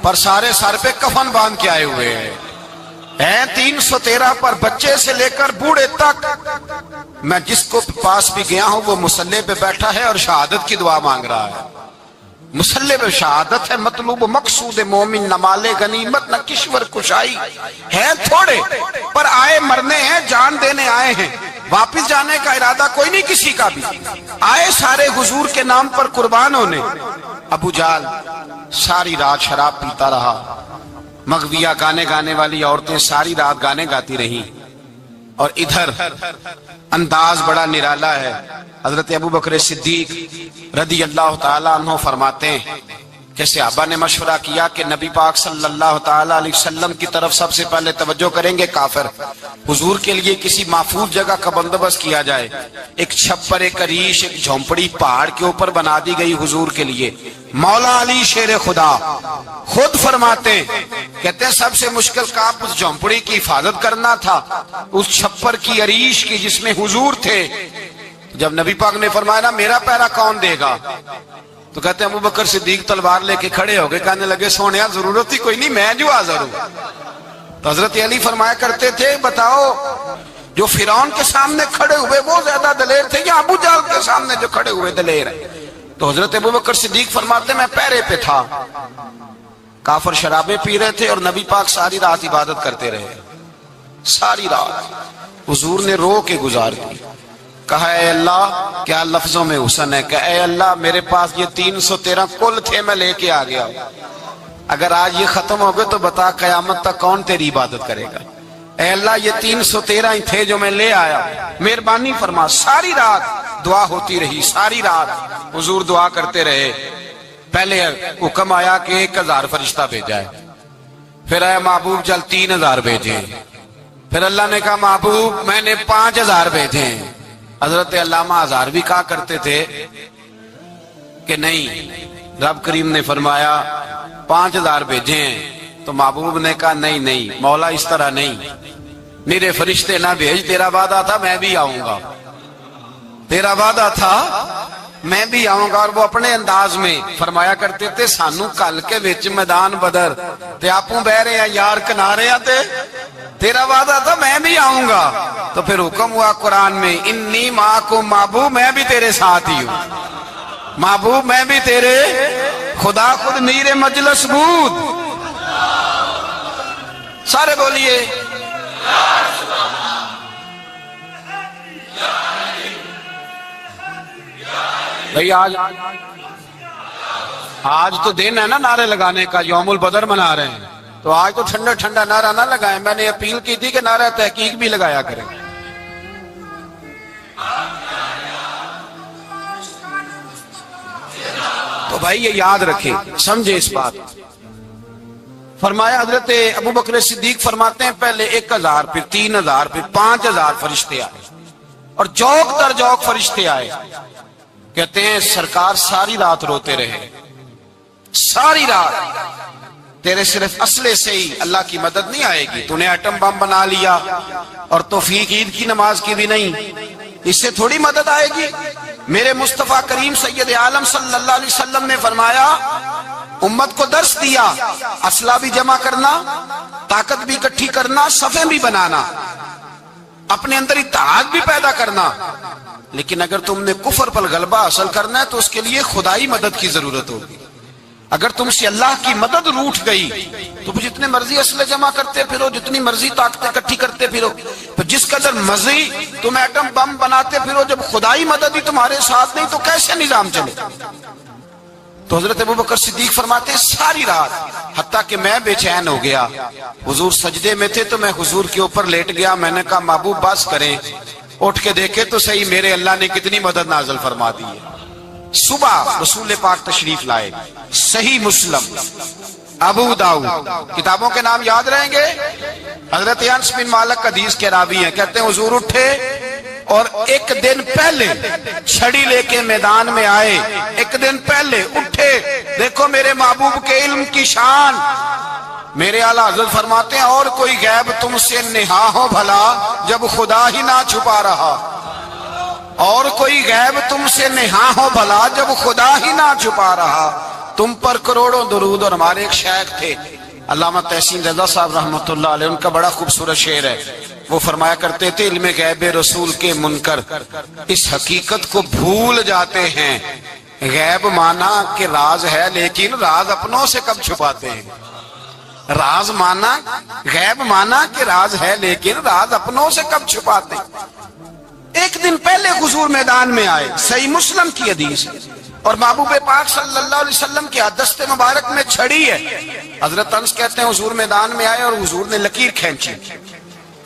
S1: پر سارے سر پہ کفن باندھ کے آئے ہوئے ہیں 313 پر بچے سے لے کر بوڑھے تک، میں جس کو پاس بھی گیا ہوں وہ مسلح پہ بیٹھا ہے اور شہادت کی دعا مانگ رہا ہے۔ مسلح پہ شہادت ہے، مطلوب مقصود مومن، نہ مال غنیمت نہ کشور کشائی، ہے تھوڑے پر آئے مرنے ہیں، جان دینے آئے ہیں، واپس جانے کا ارادہ کوئی نہیں کسی کا بھی، آئے سارے حضور کے نام پر قربان ہونے۔ ابو جہل ساری رات شراب پیتا رہا، مغویہ گانے گانے والی عورتیں ساری رات گانے گاتی رہیں، اور ادھر انداز بڑا نرالا ہے۔ حضرت ابو بکر صدیق رضی اللہ تعالیٰ عنہ فرماتے ہیں کہ صحابہ نے مشورہ کیا کہ نبی پاک صلی اللہ تعالی علیہ وسلم کی طرف سب سے پہلے توجہ کریں گے کافر، حضور کے لیے کسی محفوظ جگہ کا بندوبست کیا جائے، ایک چھپر، ایک ریش، ایک جھونپڑی پہاڑ کے اوپر بنا دی گئی حضور کے لیے۔ مولا علی شیر خدا خود فرماتے کہتے ہیں سب سے مشکل کام اس جھونپڑی کی حفاظت کرنا تھا، اس چھپر کی، ریش کی جس میں حضور تھے۔ جب نبی پاک نے فرمایا نا میرا پہرا کون دے گا، تو کہتے ہیں ابوبکر صدیق تلوار لے کے کھڑے ہو گئے، کہنے لگے سونیا ضرورت ہی کوئی نہیں، میں جو حاضر ہوں۔ تو حضرت علی فرمایا کرتے تھے بتاؤ جو فرعون کے سامنے کھڑے ہوئے وہ زیادہ دلیر تھے یا ابو جہل کے سامنے جو کھڑے ہوئے دلیر ہیں؟ تو حضرت ابوبکر صدیق فرماتے میں پہرے پہ تھا، کافر شرابیں پی رہے تھے اور نبی پاک ساری رات عبادت کرتے رہے، ساری رات حضور نے رو کے گزار دی۔ کہا اے اللہ، کیا لفظوں میں حسن ہے، کہ اے اللہ میرے پاس یہ 313 کل تھے میں لے کے آ گیا ہوں، اگر آج یہ ختم ہو گئے تو بتا قیامت تک کون تیری عبادت کرے گا؟ اے اللہ یہ 313 ہی تھے جو میں لے آیا، مہربانی فرما۔ ساری رات دعا ہوتی رہی، ساری رات حضور دعا کرتے رہے۔ پہلے حکم آیا کہ 1000 فرشتہ بھیجا ہے، پھر آیا محبوب چل 3000 بھیجے، پھر اللہ نے کہا محبوب میں نے 5000 بھیجے۔ حضرت علامہ ہزار بھی کہا کرتے تھے کہ نہیں، رب کریم نے فرمایا 5000 بھیجے ہیں، تو محبوب نے کہا نہیں نہیں مولا اس طرح نہیں، میرے فرشتے نہ بھیج، تیرا وعدہ تھا میں بھی آؤں گا، تیرا وعدہ تھا میں بھی آؤں گا۔ اور وہ اپنے انداز میں فرمایا کرتے تھے سانو کل کے وچ میدان بدر تے آپوں بہ رہے ہیں یار کنارے آتے، تیرا وعدہ تھا میں بھی آؤں گا۔ تو پھر حکم ہوا قرآن میں انی معکم، محبوب میں بھی تیرے ساتھ ہی ہوں، محبوب میں بھی تیرے، خدا خود میر مجلس بود۔ سارے بولیے بھئی آج تو دن ہے نا نعرے لگانے کا، یوم البدر منا رہے ہیں، تو آج تو ٹھنڈا ٹھنڈا نعرہ نہ لگائیں، میں نے اپیل کی تھی کہ نعرہ تحقیق بھی لگایا کریں۔ تو بھائی یہ یاد رکھیں، سمجھے اس بات۔ فرمایا حضرت ابوبکر صدیق فرماتے ہیں پہلے 1000 پھر 3000 پھر 5000 فرشتے آئے، اور جوک در جوک فرشتے آئے۔ کہتے ہیں سرکار ساری رات روتے رہے، ساری رات، تیرے صرف اسلحے سے ہی اللہ کی مدد نہیں آئے گی، تو نے ایٹم بم بنا لیا اور توفیق عید کی نماز کی بھی نہیں، اس سے تھوڑی مدد آئے گی۔ میرے مصطفیٰ کریم سید عالم صلی اللہ علیہ وسلم نے فرمایا، امت کو درس دیا، اسلحہ بھی جمع کرنا، طاقت بھی اکٹھی کرنا، صفیں بھی بنانا، اپنے اندر اتحاد بھی پیدا کرنا، لیکن اگر تم نے کفر پر غلبہ حاصل کرنا ہے تو اس کے لیے خدائی مدد کی ضرورت ہوگی۔ اگر تم سے اللہ کی مدد روٹ گئی تو جتنے مرضی اسلحے جمع کرتے پھرو، جتنی مرضی طاقتیں اکٹھی کرتے پھرو، پھر جس قدر مرضی تم ایٹم بم بناتے پھرو، جب خدائی مدد ہی تمہارے ساتھ نہیں تو کیسے نظام چلے؟ تو حضرت ابوبکر صدیق فرماتے ہیں ساری رات، حتیٰ کہ میں بے چین ہو گیا، حضور سجدے میں تھے تو میں حضور کے اوپر لیٹ گیا، میں نے کہا محبوب بس کریں، اٹھ کے دیکھے تو صحیح میرے اللہ نے کتنی مدد نازل فرما دی ہے۔ صبح رسول پاک تشریف لائے، صحیح مسلم، ابو داؤد، کتابوں کے نام یاد رہیں گے۔ حضرت انس بن مالک حدیث کے راوی ہیں، کہتے ہیں حضور اٹھے اور ایک دن پہلے چھڑی لے کے میدان میں آئے، ایک دن پہلے اٹھے، دیکھو میرے محبوب کے علم کی شان۔ میرے اعلیٰ حضرت فرماتے ہیں اور کوئی غیب تم سے نہا ہو بھلا جب خدا ہی نہ چھپا رہا، اور کوئی غیب تم سے نہا ہو بھلا جب خدا ہی نہ چھپا رہا، تم پر کروڑوں درود۔ اور ہمارے ایک شیخ تھے علامہ تحسین رضا صاحب رحمۃ اللہ علیہ، ان کا بڑا خوبصورت شعر ہے، وہ فرمایا کرتے تھے علم غیب رسول کے منکر اس حقیقت کو بھول جاتے ہیں، غیب مانا کہ راز ہے لیکن راز اپنوں سے کب چھپاتے ہیں، راز مانا، غیب مانا کہ راز ہے لیکن راز اپنوں سے کب چھپاتے ہیں۔ ایک دن پہلے حضور میدان میں آئے، صحیح مسلم کی حدیث ہے، اور محبوب پاک صلی اللہ علیہ وسلم کے دست مبارک میں چھڑی ہے۔ حضرت انس کہتے ہیں حضور میدان میں آئے اور حضور نے لکیر کھینچی،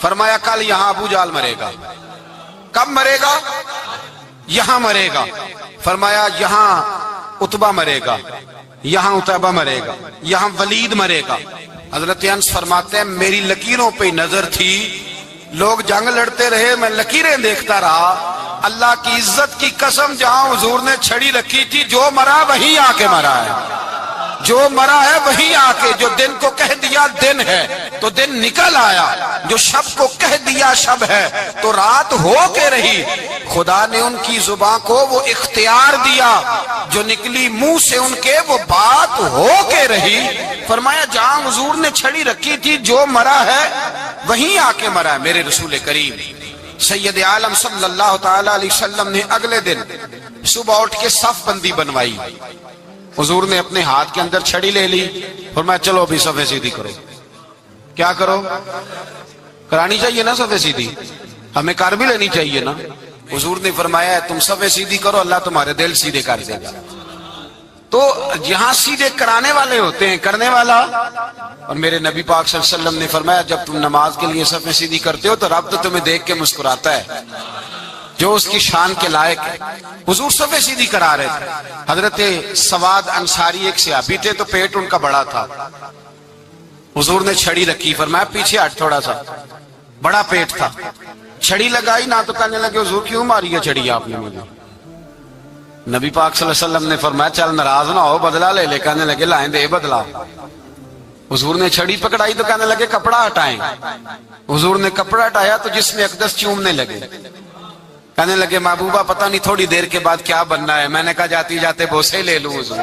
S1: فرمایا کل یہاں ابو جہل مرے گا۔ کب مرے گا؟ یہاں مرے گا۔ فرمایا یہاں عتبہ مرے گا، یہاں اتبا مرے گا، یہاں ولید مرے گا۔ حضرت انس فرماتے ہیں میری لکیروں پہ نظر تھی، لوگ جنگ لڑتے رہے، میں لکیریں دیکھتا رہا۔ اللہ کی عزت کی قسم، جہاں حضور نے چھڑی رکھی تھی، جو مرا وہیں آ کے مرا ہے، جو مرا ہے وہیں آ کے۔ جو دن کو کہہ دیا دن ہے تو دن نکل آیا، جو شب کو کہہ دیا شب ہے تو رات ہو کے رہی۔ خدا نے ان کی زبان کو وہ اختیار دیا، جو نکلی منہ سے ان کے وہ بات ہو کے رہی۔ فرمایا جہاں حضور نے چھڑی رکھی تھی، جو مرا ہے وہیں آ کے مرا ہے میرے رسول کریم۔ سید عالم صلی اللہ تعالی علیہ وسلم نے اگلے دن صبح اٹھ کے صف بندی بنوائی۔ حضور نے اپنے ہاتھ کے اندر چھڑی لے لی، فرمایا چلو ابھی صفیں سیدھی کرو۔ کیا کرو؟ کرانی چاہیے نا صفیں سیدھی، ہمیں کر بھی لینی چاہیے نا۔ حضور نے فرمایا تم صفیں سیدھی کرو، اللہ تمہارے دل سیدھے کر دے گا۔ تو جہاں سیدھے کرانے والے ہوتے ہیں، کرنے والا۔ اور میرے نبی پاک صلی اللہ علیہ وسلم نے فرمایا جب تم نماز کے لیے صفیں سیدھی کرتے ہو تو رب تو تمہیں دیکھ کے مسکراتا ہے، جو اس کی شان کے لائق ہے۔ حضور صفیں سیدھی کرا رہے تھے۔ حضرت سواد انصاری ایک صحابی تھے، تو پیٹ ان کا بڑا تھا۔ حضور نے چھڑی رکھی، فرمایا پیچھے ہٹ تھوڑا سا، بڑا پیٹ تھا۔ چھڑی لگائی نہ تو کہنے لگے حضور کیوں ماری ہے چھڑی آپ نے مجھے؟ نبی پاک صلی اللہ علیہ وسلم نے فرمایا چل ناراض نہ ہو، بدلہ لے لے۔ کہنے لگے لائیں دے بدلہ۔ حضور نے چھڑی پکڑائی تو کہنے لگے کپڑا ہٹائیں۔ حضور نے کپڑا ہٹایا تو جسم اقدس چومنے لگے۔ کہنے لگے محبوبہ پتہ نہیں تھوڑی دیر کے بعد کیا بننا ہے۔ میں نے کہا جاتی جاتے بوسے لے لوں حضور،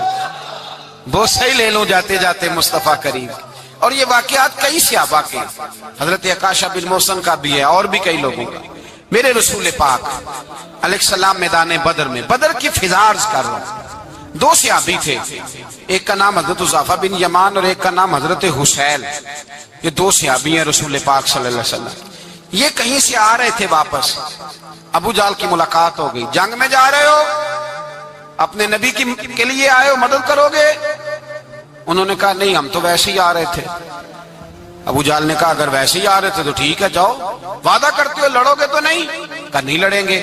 S1: بوسے لے لوں جاتے جاتے مصطفیٰ کریم۔ اور یہ واقعات کئی صحابہ کے، حضرت عکاشہ بن محصن کا بھی ہے اور بھی کئی لوگوں کا۔ میرے رسول پاک علیہ السلام میدان بدر میں، بدر کی فضا عرض کر رہا ہوں، دو صحابی تھے، ایک کا نام حضرت حذیفہ بن یمان اور ایک کا نام حضرت حسیل۔ یہ دو صحابی ہیں رسول پاک صلی اللہ علیہ وسلم۔ یہ کہیں سے آ رہے تھے واپس، ابو جہل کی ملاقات ہو گئی۔ جنگ میں جا رہے ہو، اپنے نبی کے لیے آئے ہو، مدد کرو گے؟ انہوں نے کہا نہیں ہم تو ویسے ہی آ رہے تھے۔ ابو جہل نے کہا اگر ویسے ہی آ رہے تھے تو ٹھیک ہے جاؤ، وعدہ کرتے ہو لڑو گے تو نہیں؟ کہا نہیں لڑیں گے۔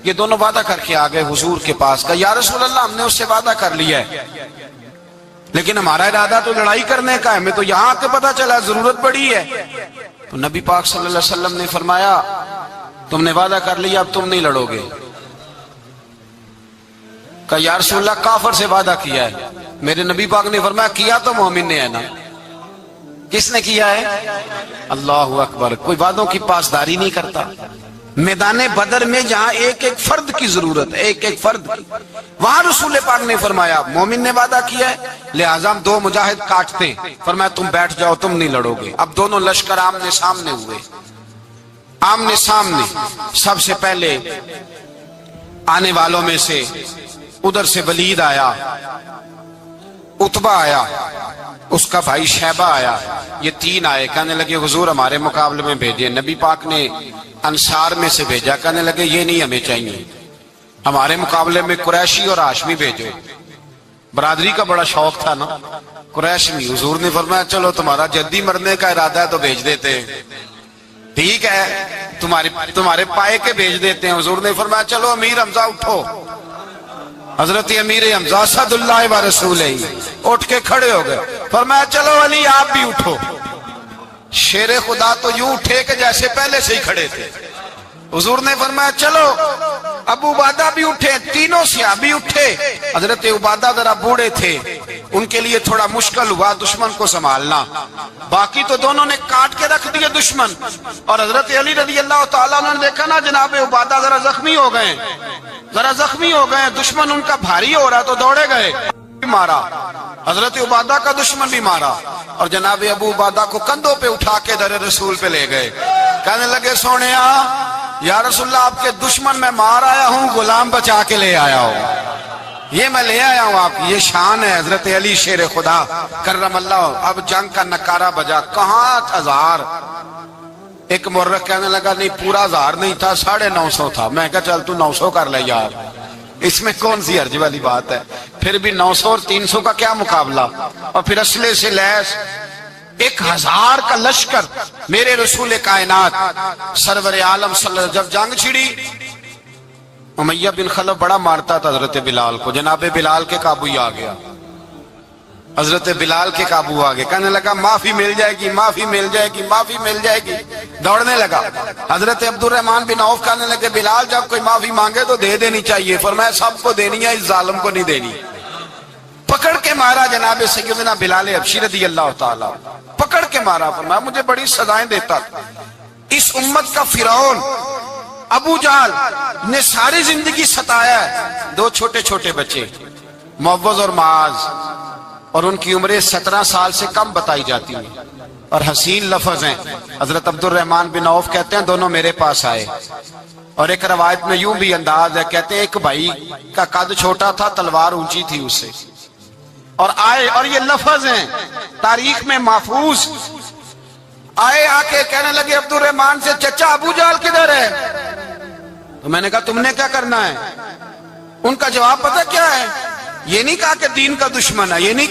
S1: یہ دونوں وعدہ کر کے آ گئے حضور کے پاس، کہا یا رسول اللہ ہم نے اس سے وعدہ کر لیا ہے، لیکن ہمارا ارادہ تو لڑائی کرنے کا ہے، ہمیں تو یہاں آ کے پتا چلا ضرورت پڑی ہے۔ تو نبی پاک صلی اللہ علیہ وسلم نے فرمایا تم نے وعدہ کر لیا اب تم نہیں لڑو گے۔ کہا یا رسول اللہ کافر سے وعدہ کیا ہے۔ میرے نبی پاک نے فرمایا کیا تو مومن نے ہے نا۔ کس نے کیا ہے؟ اللہ اکبر۔ کوئی وعدوں کی پاسداری نہیں کرتا۔ میدان بدر میں جہاں ایک ایک فرد کی ضرورت ہے، ایک ایک فرد کی، وہاں رسول پاک نے فرمایا مومن نے وعدہ کیا ہے لہذا ہم دو مجاہد کاٹتے ہیں۔ فرمایا تم بیٹھ جاؤ تم نہیں لڑو گے۔ اب دونوں لشکر آمنے سامنے ہوئے، آمنے سامنے۔ سب سے پہلے آنے والوں میں سے ادھر سے ولید آیا، عتبہ آیا، اس کا بھائی شیبہ آیا، یہ تین آئے۔ کہنے لگے حضور ہمارے مقابلے میں بھیجے۔ نبی پاک نے انصار میں سے بھیجا، کہنے لگے یہ نہیں ہمیں چاہیے، ہمارے مقابلے میں قریشی اور ہاشمی بھیجو۔ برادری کا بڑا شوق تھا نا قریش میں۔ حضور نے فرمایا چلو تمہارا جدی مرنے کا ارادہ ہے تو بھیج دیتے ہیں، ٹھیک ہے تمہارے پائے کے بھیج دیتے ہیں۔ حضور نے فرمایا چلو امیر حمزہ اٹھو۔ حضرت امیر حمزہ اسد اللہ و رسولہ اٹھ کے کھڑے ہو گئے۔ فرمایا چلو علی آپ بھی اٹھو۔ شیر خدا تو یوں اٹھے کہ جیسے پہلے سے ہی کھڑے تھے۔ حضور نے فرمایا چلو ابو عبادہ بھی اٹھے، تینوں صحابی اٹھے۔ حضرت عبادہ ذرا بوڑھے تھے، ان کے لیے تھوڑا مشکل ہوا دشمن کو سنبھالنا، باقی تو دونوں نے کاٹ کے رکھ دیے دشمن۔ اور حضرت علی رضی اللہ تعالیٰ نے دیکھا نا جناب عبادہ ذرا زخمی ہو گئے، دشمن ان کا بھاری ہو رہا تو دوڑے گئے، مارا حضرت عبادہ کا دشمن بھی مارا، اور جناب ابو عبادہ کو کندھوں پہ اٹھا کے در رسول پہ لے گئے۔ کہنے لگے سونیا یا رسول اللہ آپ کے دشمن میں مار آیا ہوں، غلام بچا کے لے آیا ہوں، یہ میں لے آیا ہوں آپ کی، یہ شان ہے حضرت علی شیر خدا کرم اللہ۔ اب جنگ کا نکارہ بجا، کہاں 1000؟ ایک مورخ کہنے لگا نہیں پورا 1000 نہیں تھا، 950 تھا۔ میں کہا چل تو 900 کر لے یار، اس میں کون سی حرج والی بات ہے؟ پھر بھی 900 اور 300 کا کیا مقابلہ؟ اور پھر اسلحے سے لیس 1000 کا لشکر۔ میرے رسول کائنات سرور عالم صلی اللہ علیہ وسلم جب جنگ چھڑی، امیہ بن خلف بڑا مارتا تھا حضرت بلال کو، جناب بلال کے قابو ہی آ گیا۔ حضرت بلال کے قابو آ گئے، کہنے لگا معافی مل جائے گی، معافی مل جائے گی، معافی مل جائے گی، دوڑنے لگا۔ حضرت عبد الرحمن بن عوف کہنے لگے بلال جب کوئی معافی مانگے تو دے دینی چاہیے، فرمایا سب کو دینی ہے، اس ظالم کو نہیں دینی۔ پکڑ کے مارا جناب سیدنا بلال حبشی رضی اللہ تعالیٰ، پکڑ کے مارا، فرمایا مجھے بڑی سزائیں دیتا تھا۔ اس امت کا فرعون ابو جہل نے ساری زندگی ستایا ہے۔ دو چھوٹے چھوٹے بچے معوذ اور معاذ، اور ان کی عمریں 17 سال سے کم بتائی جاتی ہیں، اور حسین لفظ ہیں۔ حضرت عبد الرحمن بن عوف کہتے ہیں دونوں میرے پاس آئے، اور ایک روایت میں یوں بھی انداز ہے، کہتے ہیں ایک بھائی کا قد چھوٹا تھا، تلوار اونچی تھی اس سے، اور آئے، اور یہ لفظ ہیں تاریخ میں محفوظ، آئے آ کے کہنے لگے عبد الرحمن سے چچا ابو جہل کدھر ہے؟ تو میں نے کہا تم نے کیا کرنا ہے؟ ان کا جواب پتہ کیا ہے؟ یہ نہیں کہا کہ دین کا دشمن ہے، یہ نہیں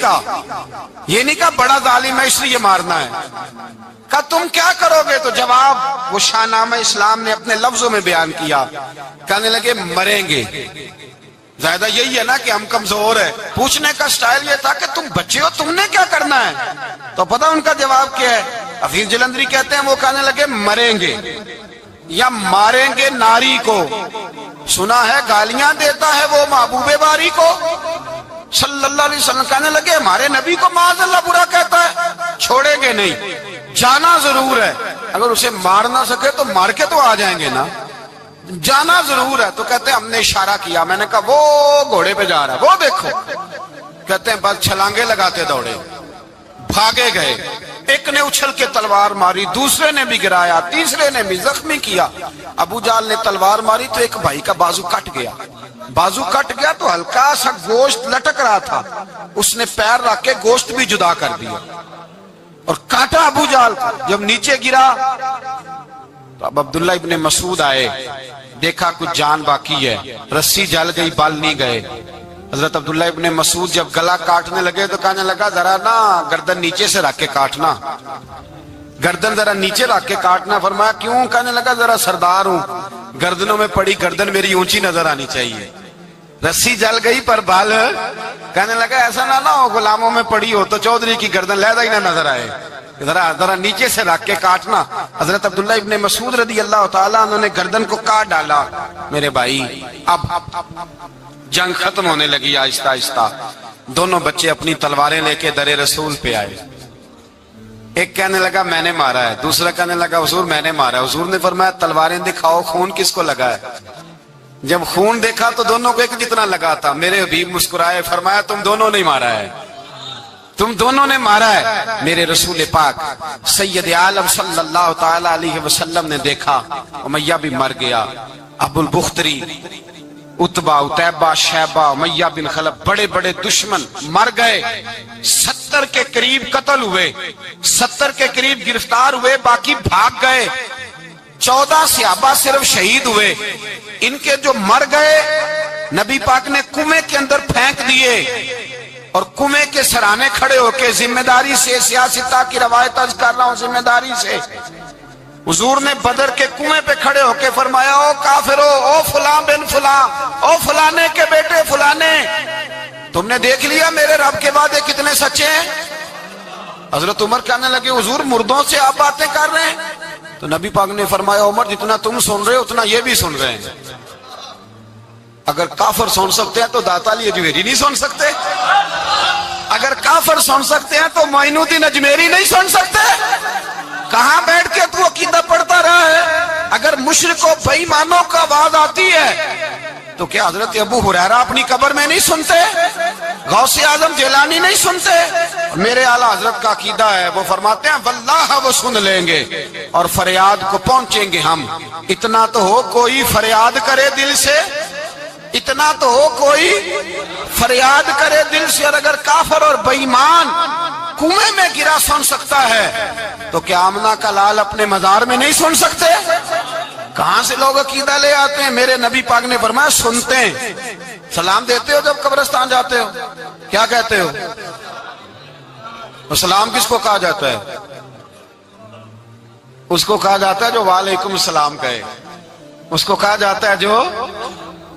S1: کہا بڑا ظالم ہے اس لیے مارنا ہے، کہا تم کیا کرو گے؟ تو جواب وہ شاہ نامہ اسلام نے اپنے لفظوں میں بیان کیا، کہنے لگے مریں گے۔ زیادہ یہی ہے نا کہ ہم کمزور ہیں، پوچھنے کا سٹائل یہ تھا کہ تم بچے ہو، تم نے کیا کرنا ہے؟ تو پتہ ان کا جواب کیا ہے؟ حفیظ جلندری کہتے ہیں وہ کہنے لگے مریں گے یا ماریں گے ناری کو، سنا ہے گالیاں دیتا ہے وہ محبوب باری کو صلی اللہ علیہ وسلم، کہنے لگے ہمارے نبی کو معاذ اللہ برا کہتا ہے، چھوڑیں گے نہیں، جانا ضرور ہے، اگر اسے مار نہ سکے تو مار کے تو آ جائیں گے نا، جانا ضرور ہے۔ تو کہتے ہیں ہم نے اشارہ کیا، میں نے کہا وہ گھوڑے پہ جا رہا ہے وہ دیکھو، کہتے ہیں بس چھلانگے لگاتے دوڑے، بھاگے گئے، ایک نے اچھل کے تلوار ماری، دوسرے نے بھی گرایا، تیسرے نے بھی زخمی کیا۔ ابو جہل نے تلوار ماری تو ایک بھائی کا بازو کٹ گیا، بازو کٹ گیا تو ہلکا سا گوشت لٹک رہا تھا، اس نے پیر رکھ کے گوشت بھی جدا کر دیا اور کاٹا ابو جہل کو۔ جب نیچے گرا تو اب عبداللہ ابن مسعود آئے، دیکھا کچھ جان باقی ہے، رسی جل گئی، بال نہیں گئے۔ حضرت عبداللہ ابن مسعود جب گلا کاٹنے لگے تو کہنے لگا ذرا نا گردن نیچے سے رکھ کے کاٹنا، گردن ذرا نیچے رکھ کے کاٹنا۔ فرمایا کیوں؟ کہنے لگا ذرا سردار ہوں، گردنوں میں پڑی گردن میری اونچی نظر آنی چاہیے، رسی جل گئی پر بال، کہنے لگا ایسا نہ ہو غلاموں میں پڑی ہو تو چودھری کی گردن لہذا ہی نہ نظر آئے، ذرا نیچے سے رکھ کے کاٹنا۔ حضرت عبداللہ ابن مسعود رضی اللہ تعالیٰ انہوں نے گردن کو کاٹ ڈالا۔ میرے بھائی اب جنگ ختم ہونے لگی آہستہ آہستہ، دونوں بچے اپنی تلواریں لے کے در رسول پہ آئے، ایک کہنے لگا میں نے مارا ہے، دوسرا کہنے لگا حضور میں نے مارا ہے۔ حضور نے فرمایا تلواریں دکھاؤ، خون کس کو لگا ہے؟ جب خون دیکھا تو دونوں کو ایک جتنا لگا تھا۔ میرے حبیب مسکرائے، فرمایا تم دونوں نے مارا ہے، تم دونوں نے مارا ہے۔ میرے رسول پاک سید عالم صلی اللہ تعالی علیہ وسلم نے دیکھا امیہ بھی مر گیا، ابو البختری، عتبہ، عتیبہ، شیبہ، امیہ بن خلف، بڑے بڑے دشمن مر گئے، 70 کے قریب قتل ہوئے، 70 کے قریب گرفتار ہوئے، باقی بھاگ گئے، 14 صحابہ صرف شہید ہوئے۔ ان کے جو مر گئے نبی پاک نے کنویں کے اندر پھینک دیے، اور کنویں کے سرانے کھڑے ہو کے ذمہ داری سے، سیاستہ کی روایت عرض کر رہا ہوں، ذمہ داری سے حضور نے بدر کے کنویں پہ کھڑے ہو کے فرمایا او کافرو، او فلاں بن فلاں، او فلانے کے بیٹے فلانے، تم نے دیکھ لیا میرے رب کے وعدے کتنے سچے ہیں؟ حضرت عمر کہنے لگے حضور مردوں سے آپ باتیں کر رہے ہیں؟ تو نبی پاک نے فرمایا عمر جتنا تم سن رہے ہو اتنا یہ بھی سن رہے ہیں، اگر کافر سن سکتے ہیں تو داتا علی اجمیری نہیں سن سکتے، اگر کافر سن سکتے ہیں تو معین الدین اجمیری نہیں سن سکتے؟ کہاں بیٹھ کے تو عقیدہ پڑھتا رہا ہے؟ اگر مشرکوں بے ایمانوں کا آواز آتی ہے تو کیا حضرت ابو ہریرہ اپنی قبر میں نہیں سنتے؟ غوث اعظم جیلانی نہیں سنتے؟ میرے اعلیٰ حضرت کا عقیدہ ہے، وہ فرماتے ہیں واللہ وہ سن لیں گے اور فریاد کو پہنچیں گے ہم، اتنا تو ہو کوئی فریاد کرے دل سے، اتنا تو ہو کوئی فریاد کرے دل سے۔ اور اگر کافر اور بے ایمان کنویں میں گرا سن سکتا ہے تو کیا آمنہ کا لال اپنے مزار میں نہیں سن سکتے؟ کہاں سے لوگ عقیدہ لے آتے ہیں؟ میرے نبی پاک نے فرمایا سنتے ہیں۔ سلام دیتے ہو جب قبرستان جاتے ہو؟ کیا کہتے ہو؟ سلام کس کو کہا جاتا ہے؟ اس کو کہا جاتا ہے جو وعلیکم السلام کہے، اس کو کہا جاتا ہے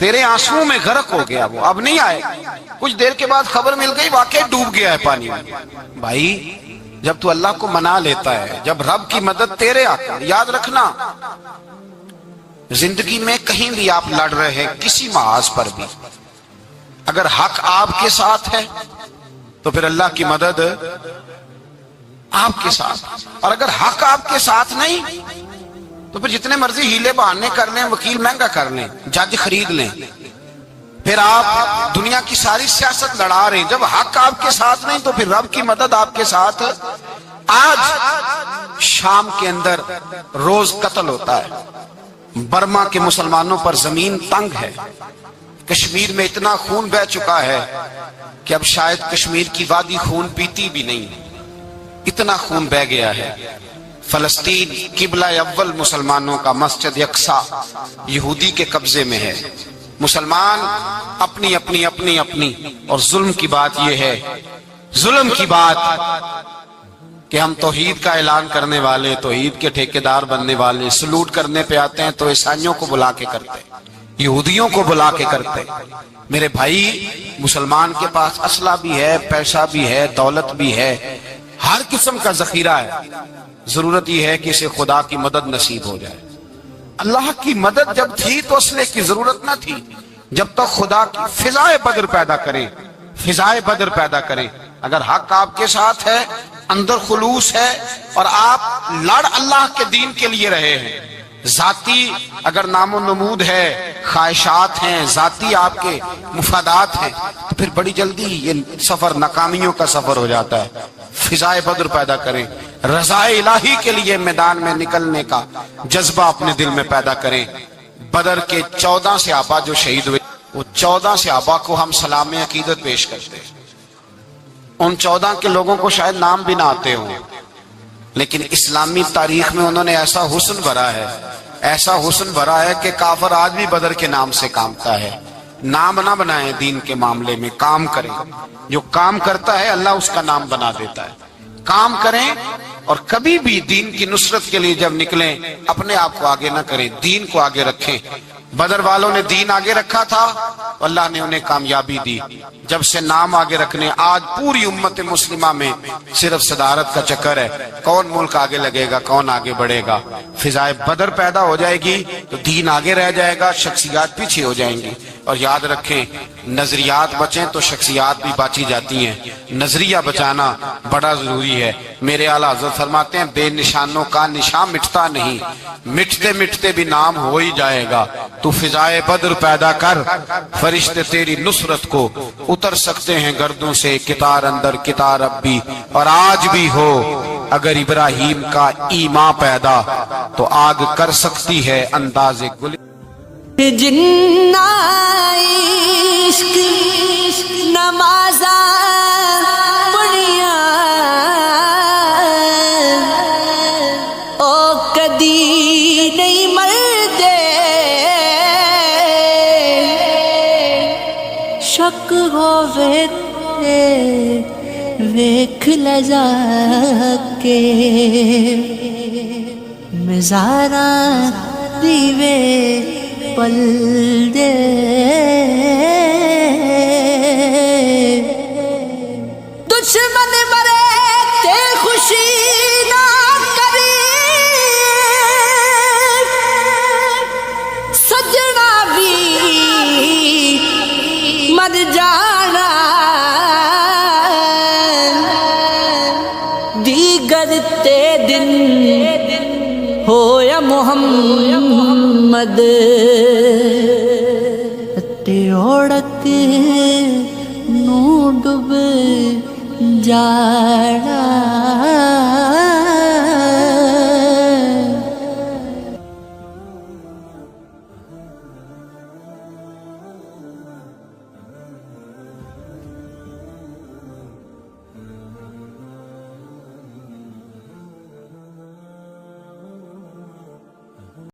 S1: تیرے آنسوؤں میں غرق ہو گیا وہ، اب نہیں آئے گا۔ کچھ دیر کے بعد خبر مل گئی واقعی ڈوب گیا ہے پانی میں۔ بھائی جب تو اللہ کو منا لیتا ہے، جب رب کی مدد تیرے آتا ہے، یاد رکھنا زندگی میں کہیں بھی آپ لڑ رہے ہیں، کسی محاذ پر بھی، اگر حق آپ کے ساتھ ہے تو پھر اللہ کی مدد آپ کے ساتھ، اور اگر حق آپ کے ساتھ نہیں تو پھر جتنے مرضی ہیلے بہانے کر لیں، وکیل مہنگا کر لیں، جج خرید لیں، پھر آپ دنیا کی ساری سیاست لڑا رہے ہیں، جب حق آپ کے ساتھ نہیں تو پھر رب کی مدد آپ کے ساتھ۔ آج شام کے اندر روز قتل ہوتا ہے، برما کے مسلمانوں پر زمین تنگ ہے، کشمیر میں اتنا خون بہہ چکا ہے کہ اب شاید کشمیر کی وادی خون پیتی بھی نہیں، اتنا خون بہہ گیا ہے۔ فلسطین قبلہ اول مسلمانوں کا مسجد اقصی یہودی کے قبضے میں ہے، مسلمان اپنی اپنی اپنی اپنی، اور ظلم کی بات یہ ہے، ظلم کی بات کہ ہم توحید کا اعلان کرنے والے، توحید کے ٹھیکیدار بننے والے، سلوٹ کرنے پہ آتے ہیں تو عیسائیوں کو بلا کے کرتے، یہودیوں کو بلا کے کرتے۔ میرے بھائی مسلمان کے پاس اسلحہ بھی ہے، پیسہ بھی ہے، دولت بھی ہے، ہر قسم کا ذخیرہ ہے، ضرورت یہ ہے کہ اسے خدا کی مدد نصیب ہو جائے۔ اللہ کی مدد جب تھی تو اسلحے کی ضرورت نہ تھی، جب تک خدا کی فضائے بدر پیدا کریں، فضائے بدر پیدا کریں۔ اگر حق آپ کے ساتھ ہے، اندر خلوص ہے، اور آپ لڑ اللہ کے دین کے لیے رہے ہیں، ذاتی اگر نام و نمود ہے، خواہشات ہیں، ذاتی آپ کے مفادات ہیں، تو پھر بڑی جلدی یہ سفر ناکامیوں کا سفر ہو جاتا ہے۔ فضائے بدر پیدا کریں، رضا الہی کے لیے میدان میں نکلنے کا جذبہ اپنے دل میں پیدا کریں۔ بدر کے 14 صحابہ جو شہید ہوئے، وہ 14 صحابہ کو ہم سلام عقیدت پیش کرتے ہیں۔ ان 14 کے لوگوں کو شاید نام بھی نہ آتے ہوں، لیکن اسلامی تاریخ میں انہوں نے ایسا حسن بھرا ہے، ایسا حسن بھرا ہے کہ کافر آج بھی بدر کے نام سے کامتا ہے۔ نام نہ بنائیں دین کے معاملے میں، کام کریں، جو کام کرتا ہے اللہ اس کا نام بنا دیتا ہے۔ کام کریں، اور کبھی بھی دین کی نصرت کے لیے جب نکلیں اپنے آپ کو آگے نہ کریں، دین کو آگے رکھیں۔ بدر والوں نے دین آگے رکھا تھا، اللہ نے انہیں کامیابی دی۔ جب سے نام آگے رکھنے، آج پوری امت مسلمہ میں صرف صدارت کا چکر ہے، کون ملک آگے لگے گا، کون آگے بڑھے گا۔ فضائے بدر پیدا ہو جائے گی تو دین آگے رہ جائے گا، شخصیات پیچھے ہو جائیں گی۔ اور یاد رکھیں، نظریات بچیں تو شخصیات بھی باچی جاتی ہیں، نظریہ بچانا بڑا ضروری ہے۔ میرے اعلیٰ حضرت فرماتے ہیں بے نشانوں کا نشان مٹتا نہیں، مٹتے مٹتے بھی نام ہو ہی جائے گا۔ تو فضائے بدر پیدا کر، فرشتے تیری نصرت کو اتر سکتے ہیں گردوں سے، کتار اندر کتار اب بھی، اور آج بھی ہو اگر ابراہیم کا ایمان پیدا تو آگ کر سکتی ہے انداز گل۔
S2: جنا عشق نمازاں پڑھیاں او کدی نہیں مردے، شک ہووے تے ویکھ لجا کے، مزاراں دیوے پل دے، دشمن مرے تے خوشی نہ کری، سجنا بھی مر جانا، دیگر تے دن ہویا محمد تے اوڑک نو ڈب جانا۔